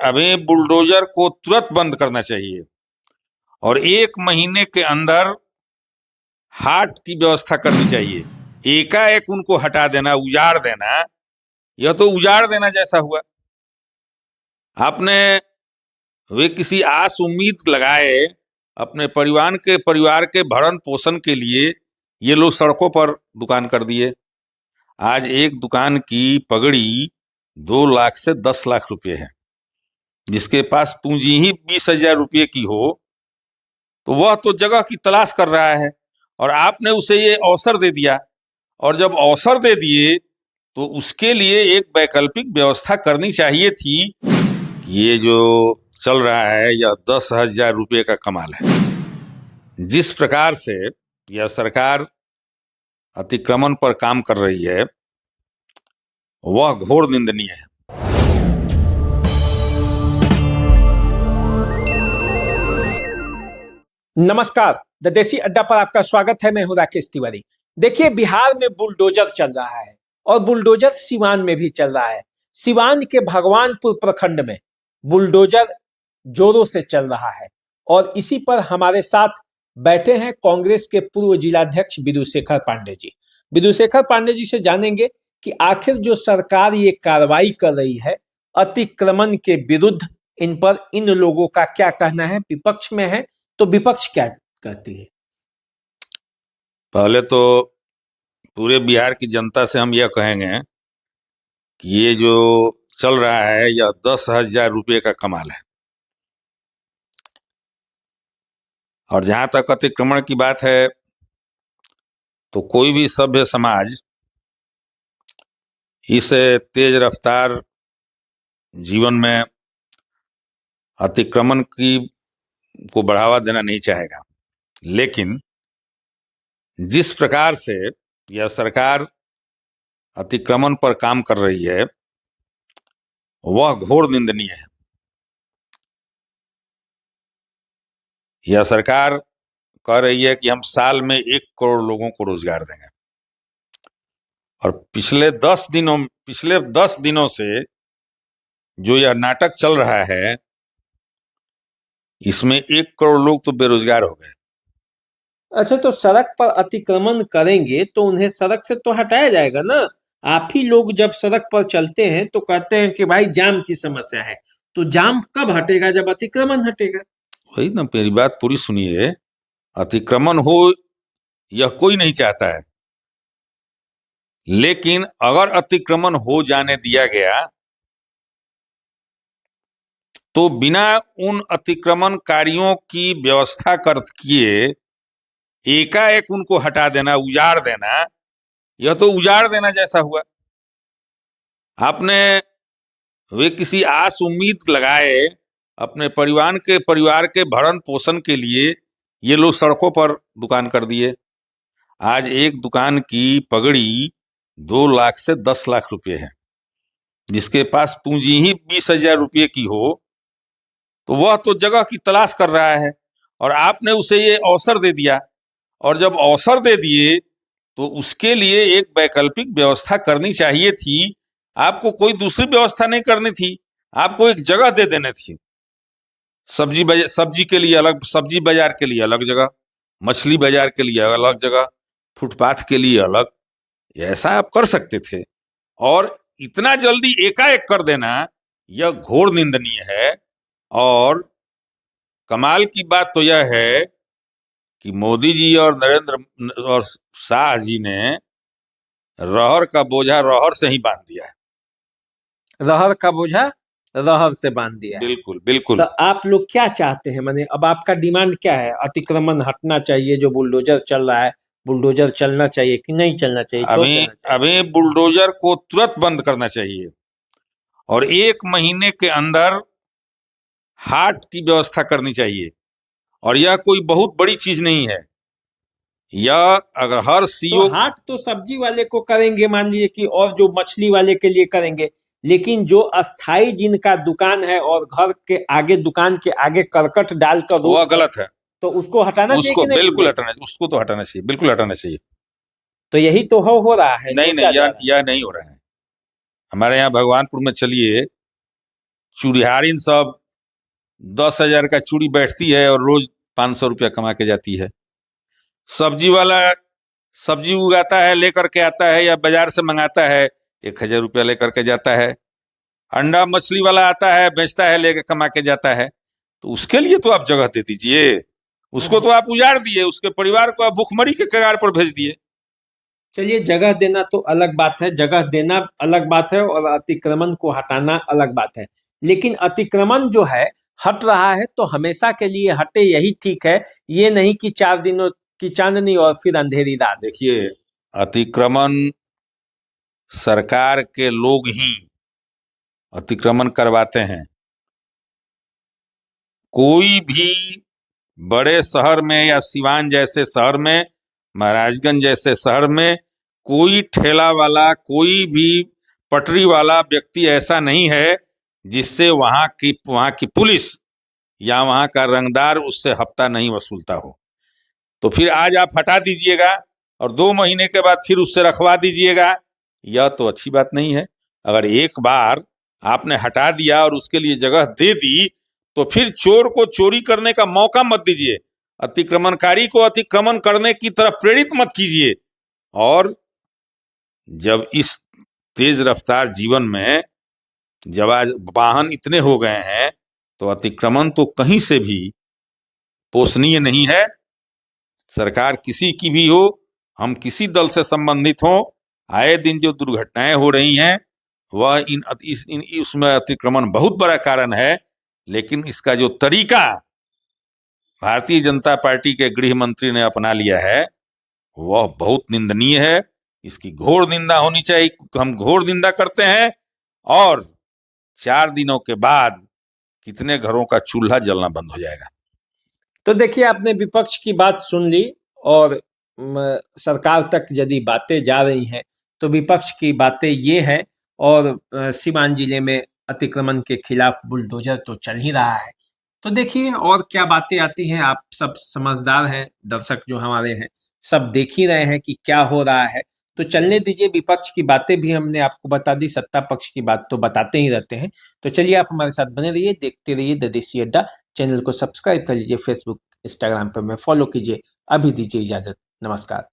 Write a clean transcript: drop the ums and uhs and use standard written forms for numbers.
अभी बुलडोजर को तुरंत बंद करना चाहिए और 1 महीने के अंदर हाट की व्यवस्था करनी चाहिए। एकाएक उनको हटा देना, उजाड़ देना, यह तो उजाड़ देना जैसा हुआ। आपने वे किसी आस उम्मीद लगाए अपने परिवार के भरण पोषण के लिए ये लोग सड़कों पर दुकान कर दिए। आज एक दुकान की पगड़ी 2 लाख से 10 लाख रुपए है। जिसके पास पूंजी ही 20,000 रुपये की हो तो वह तो जगह की तलाश कर रहा है और आपने उसे ये अवसर दे दिया। और जब अवसर दे दिए तो उसके लिए एक वैकल्पिक व्यवस्था करनी चाहिए थी। ये जो चल रहा है यह 10,000 रुपये का कमाल है। जिस प्रकार से यह सरकार अतिक्रमण पर काम कर रही है वह घोर निंदनीय है। नमस्कार, द देसी अड्डा पर आपका स्वागत है। मैं हूं राकेश तिवारी। देखिए, बिहार में बुलडोजर चल रहा है और बुलडोजर सिवान में भी चल रहा है। सिवान के भगवानपुर प्रखंड में बुलडोजर जोरों से चल रहा है और इसी पर हमारे साथ बैठे हैं कांग्रेस के पूर्व जिलाध्यक्ष विदुशेखर पांडे जी। विदुशेखर पांडे जी से जानेंगे कि आखिर जो सरकार ये कार्रवाई कर रही है अतिक्रमण के विरुद्ध, इन पर इन लोगों का क्या कहना है। विपक्ष में है तो विपक्ष क्या कहती है। पहले तो पूरे बिहार की जनता से हम यह कहेंगे कि ये जो चल रहा है यह 10,000 रुपये का कमाल है। और जहां तक अतिक्रमण की बात है तो कोई भी सभ्य समाज इस तेज रफ्तार जीवन में अतिक्रमण को बढ़ावा देना नहीं चाहेगा। लेकिन जिस प्रकार से यह सरकार अतिक्रमण पर काम कर रही है वह घोर निंदनीय है। यह सरकार कह रही है कि हम साल में 1 करोड़ लोगों को रोजगार देंगे और पिछले 10 दिनों से जो यह नाटक चल रहा है इसमें 1 करोड़ लोग तो बेरोजगार हो गए। अच्छा, तो सड़क पर अतिक्रमण करेंगे तो उन्हें सड़क से तो हटाया जाएगा ना। आप ही लोग जब सड़क पर चलते हैं तो कहते हैं कि भाई जाम की समस्या है, तो जाम कब हटेगा? जब अतिक्रमण हटेगा। वही ना, मेरी बात पूरी सुनिए। अतिक्रमण हो यह कोई नहीं चाहता है, लेकिन अगर अतिक्रमण हो जाने दिया गया तो बिना उन अतिक्रमणकारियों की व्यवस्था कर किए एकाएक उनको हटा देना, उजाड़ देना, यह तो उजाड़ देना जैसा हुआ। आपने वे किसी आस उम्मीद लगाए अपने परिवार के भरण पोषण के लिए ये लोग सड़कों पर दुकान कर दिए। आज एक दुकान की पगड़ी 2 लाख से 10 लाख रुपए है। जिसके पास पूंजी ही 20,000 रुपये की हो तो वह तो जगह की तलाश कर रहा है और आपने उसे ये अवसर दे दिया। और जब अवसर दे दिए तो उसके लिए एक वैकल्पिक व्यवस्था करनी चाहिए थी। आपको कोई दूसरी व्यवस्था नहीं करनी थी, आपको एक जगह दे देनी थी। सब्जी के लिए अलग, सब्जी बाजार के लिए अलग जगह, मछली बाजार के लिए अलग जगह, फुटपाथ के लिए अलग, ऐसा आप कर सकते थे। और इतना जल्दी एकाएक कर देना यह घोर निंदनीय है। और कमाल की बात तो यह है कि मोदी जी और नरेंद्र और शाह जी ने रहर का बोझा रहर से ही बांध दिया है। रहर का बोझा रहर से बांध दिया है। बिल्कुल बिल्कुल। तो आप लोग क्या चाहते हैं? माने अब आपका डिमांड क्या है? अतिक्रमण हटना चाहिए, जो बुलडोजर चल रहा है बुलडोजर चलना चाहिए कि नहीं चलना चाहिए? अभी बुलडोजर को तुरंत बंद करना चाहिए और 1 महीने के अंदर हाट की व्यवस्था करनी चाहिए। और यह कोई बहुत बड़ी चीज नहीं है। यह अगर हर सीओ तो हाट तो सब्जी वाले को करेंगे, मान लीजिए कि, और जो मछली वाले के लिए करेंगे, लेकिन जो अस्थाई जिनका दुकान है और घर के आगे, दुकान के आगे करकट डालकर वह गलत है, तो उसको हटाना चाहिए कि नहीं? बिल्कुल हटाना, उसको तो हटाना चाहिए, बिल्कुल हटाना चाहिए। तो यही तो हो रहा है। नहीं, यह नहीं हो रहा है। हमारे यहाँ भगवानपुर में चलिए, चूड़िहारिन सब 10,000 का चूड़ी बैठती है और रोज 500 रुपया कमा के जाती है। सब्जी वाला सब्जी उगाता है, लेकर के आता है या बाजार से मंगाता है, 1,000 रुपया लेकर के जाता है। अंडा मछली वाला आता है, बेचता है, लेकर कमा के जाता है। तो उसके लिए तो आप जगह दे दीजिए। उसको तो आप उजाड़ दिए, उसके परिवार को आप भूखमरी के कगार पर भेज दिए। चलिए, जगह देना तो अलग बात है, जगह देना अलग बात है और अतिक्रमण को हटाना अलग बात है। लेकिन अतिक्रमण जो है हट रहा है तो हमेशा के लिए हटे, यही ठीक है। ये नहीं कि 4 दिनों की चांदनी और फिर अंधेरी रात। देखिए, अतिक्रमण सरकार के लोग ही अतिक्रमण करवाते हैं। कोई भी बड़े शहर में या सिवान जैसे शहर में, महाराजगंज जैसे शहर में कोई ठेला वाला, कोई भी पटरी वाला व्यक्ति ऐसा नहीं है जिससे वहां की पुलिस या वहां का रंगदार उससे हफ्ता नहीं वसूलता हो। तो फिर आज आप हटा दीजिएगा और 2 महीने के बाद फिर उससे रखवा दीजिएगा, यह तो अच्छी बात नहीं है। अगर एक बार आपने हटा दिया और उसके लिए जगह दे दी तो फिर चोर को चोरी करने का मौका मत दीजिए, अतिक्रमणकारी को अतिक्रमण करने की तरफ प्रेरित मत कीजिए। और जब इस तेज रफ्तार जीवन में जब आज वाहन इतने हो गए हैं तो अतिक्रमण तो कहीं से भी पोषणीय नहीं है। सरकार किसी की भी हो, हम किसी दल से संबंधित हो, आए दिन जो दुर्घटनाएं हो रही हैं वह उसमें अतिक्रमण बहुत बड़ा कारण है। लेकिन इसका जो तरीका भारतीय जनता पार्टी के गृह मंत्री ने अपना लिया है वह बहुत निंदनीय है। इसकी घोर निंदा होनी चाहिए। हम घोर निंदा करते हैं। और 4 दिनों के बाद कितने घरों का चूल्हा जलना बंद हो जाएगा। तो देखिए, आपने विपक्ष की बात सुन ली और सरकार तक यदि बातें जा रही हैं तो विपक्ष की बातें ये हैं। और सीवान जिले में अतिक्रमण के खिलाफ बुलडोजर तो चल ही रहा है। तो देखिए और क्या बातें आती हैं। आप सब समझदार हैं, दर्शक जो हमारे हैं सब देख ही रहे हैं कि क्या हो रहा है। तो चलने दीजिए, विपक्ष की बातें भी हमने आपको बता दी, सत्ता पक्ष की बात तो बताते ही रहते हैं। तो चलिए, आप हमारे साथ बने रहिए, देखते रहिए द देसी अड्डा। चैनल को सब्सक्राइब कर लीजिए, फेसबुक इंस्टाग्राम पर मैं फॉलो कीजिए। अभी दीजिए इजाजत, नमस्कार।